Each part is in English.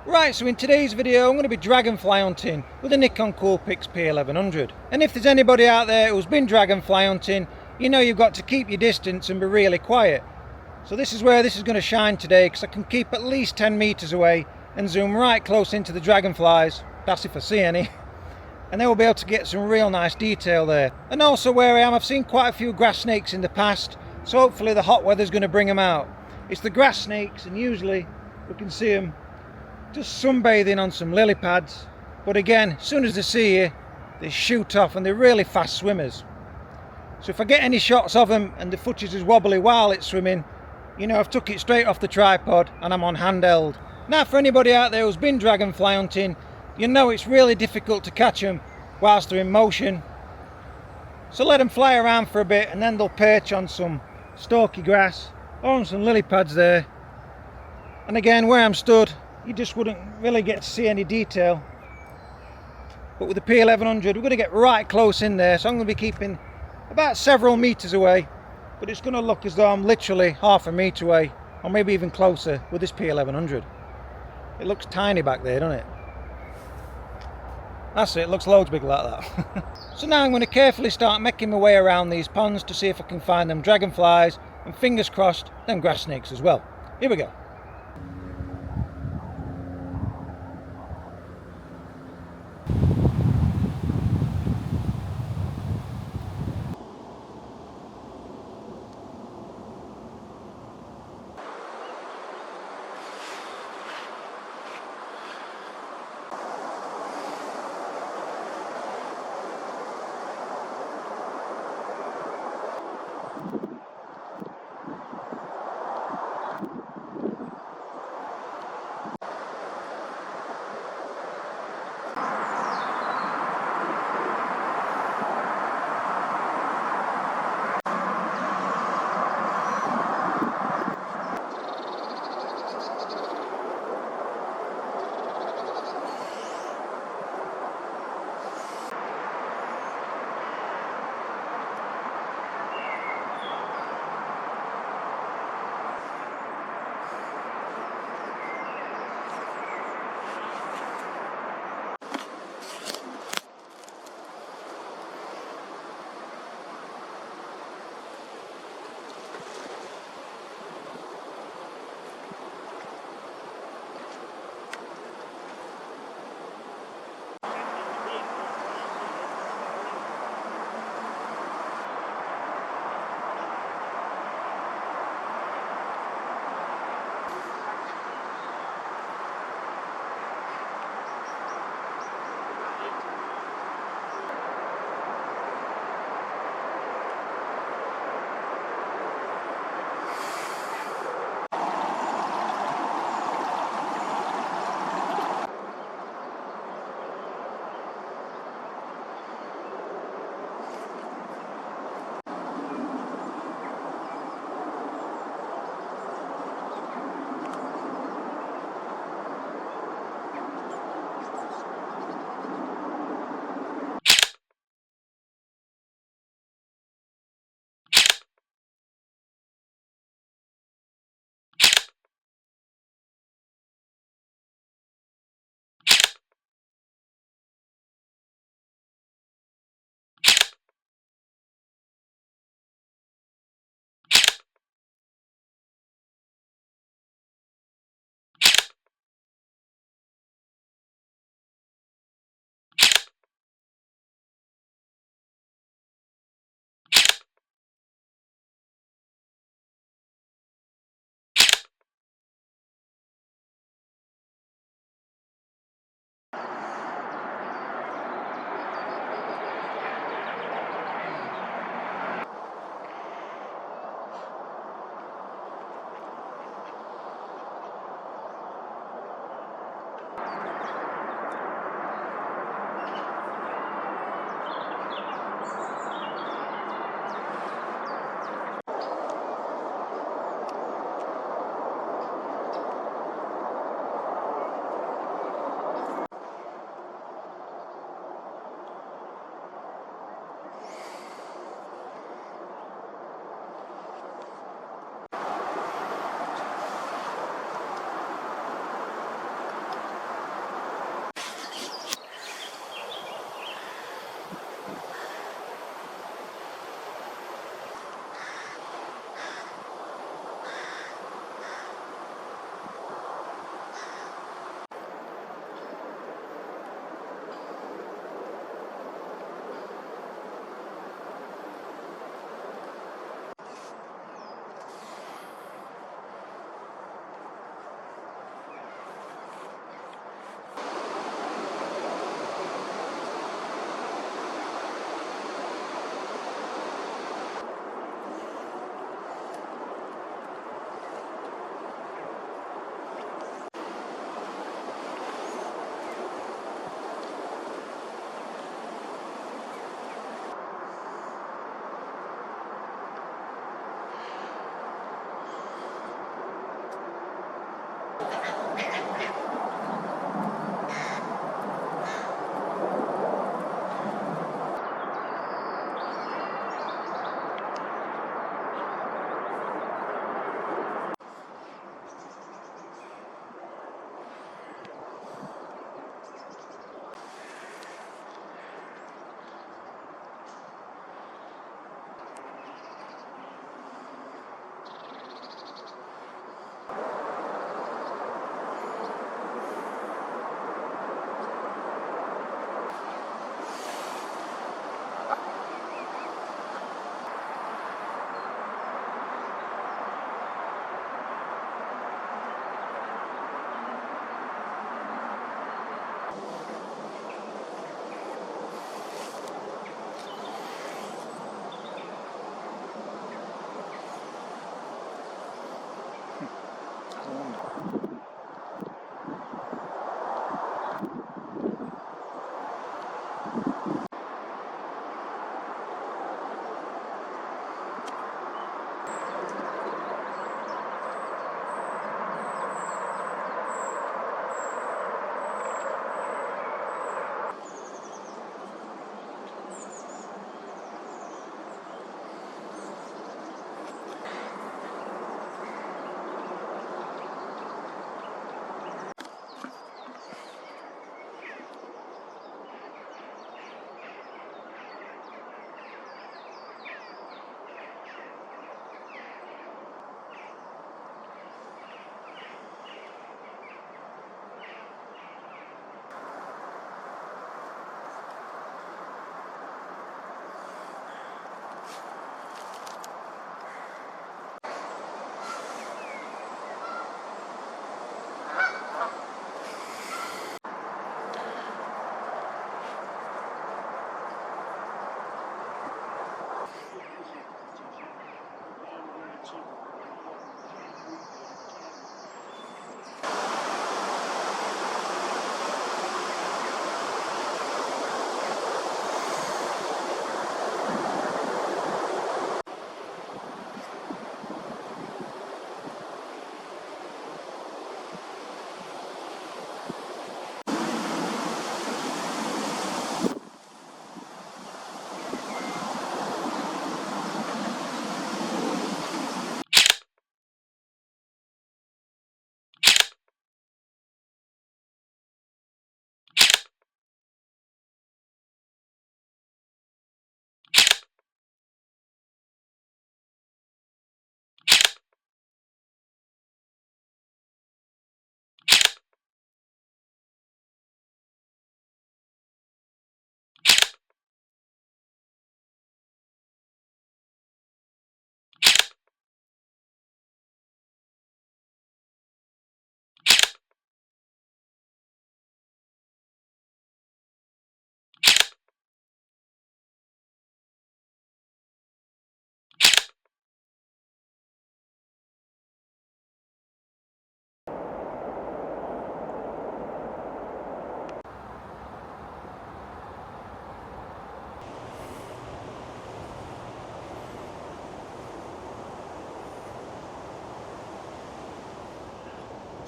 Right, so in today's video I'm going to be dragonfly hunting with a Nikon Coolpix P1100. And if there's anybody out there who's been dragonfly hunting, you know you've got to keep your distance and be really quiet. So this is where this is going to shine today, because I can keep at least 10 meters away and zoom right close into the dragonflies, that's if I see any, and then we'll be able to get some real nice detail there. And also where I am, I've seen quite a few grass snakes in the past, so hopefully the hot weather's going to bring them out. It's the grass snakes, and usually we can see them just sunbathing on some lily pads, but again, as soon as they see you, they shoot off, and they're really fast swimmers. So if I get any shots of them and the footage is wobbly while it's swimming, you know I've took it straight off the tripod and I'm on handheld. Now for anybody out there who's been dragonfly hunting, you know it's really difficult to catch them whilst they're in motion. So let them fly around for a bit and then they'll perch on some stalky grass or on some lily pads there. And again, where I'm stood, you just wouldn't really get to see any detail. But with the P1100 we're going to get right close in there, so I'm going to be keeping about several meters away, but it's going to look as though I'm literally half a meter away, or maybe even closer with this P1100. It looks tiny back there, doesn't it? That's it, it looks loads bigger like that. So now I'm going to carefully start making my way around these ponds to see if I can find them dragonflies, and fingers crossed, them grass snakes as well. Here we go.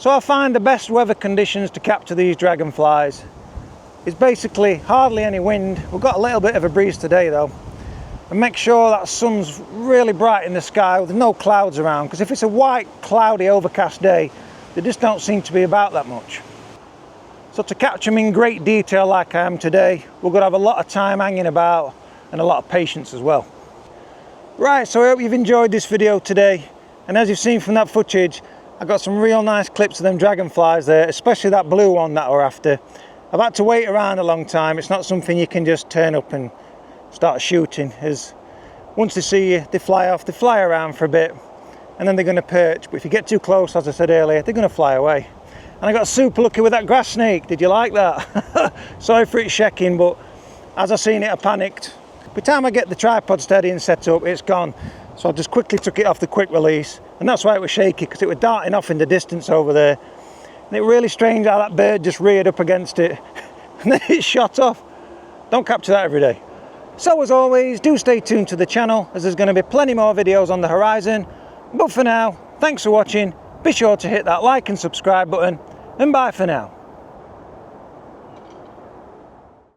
So I find the best weather conditions to capture these dragonflies is basically hardly any wind. We've got a little bit of a breeze today though. And make sure that sun's really bright in the sky with no clouds around, because if it's a white, cloudy, overcast day, they just don't seem to be about that much. So to capture them in great detail like I am today, we're going to have a lot of time hanging about and a lot of patience as well. Right, so I hope you've enjoyed this video today, and as you've seen from that footage, I got some real nice clips of them dragonflies there, especially that blue one that we're after. I've had to wait around a long time. It's not something you can just turn up and start shooting, as once they see you, they fly off, they fly around for a bit, and then they're going to perch. But if you get too close, as I said earlier, they're going to fly away. And I got super lucky with that grass snake. Did you like that? Sorry for it shaking, but as I seen it, I panicked. By the time I get the tripod steady and set up, it's gone. So I just quickly took it off the quick release, and that's why it was shaky, because it was darting off in the distance over there. And it really strange how that bird just reared up against it and then it shot off. Don't capture that every day. So as always, do stay tuned to the channel, as there's going to be plenty more videos on the horizon. But for now, thanks for watching. Be sure to hit that like and subscribe button, and bye for now.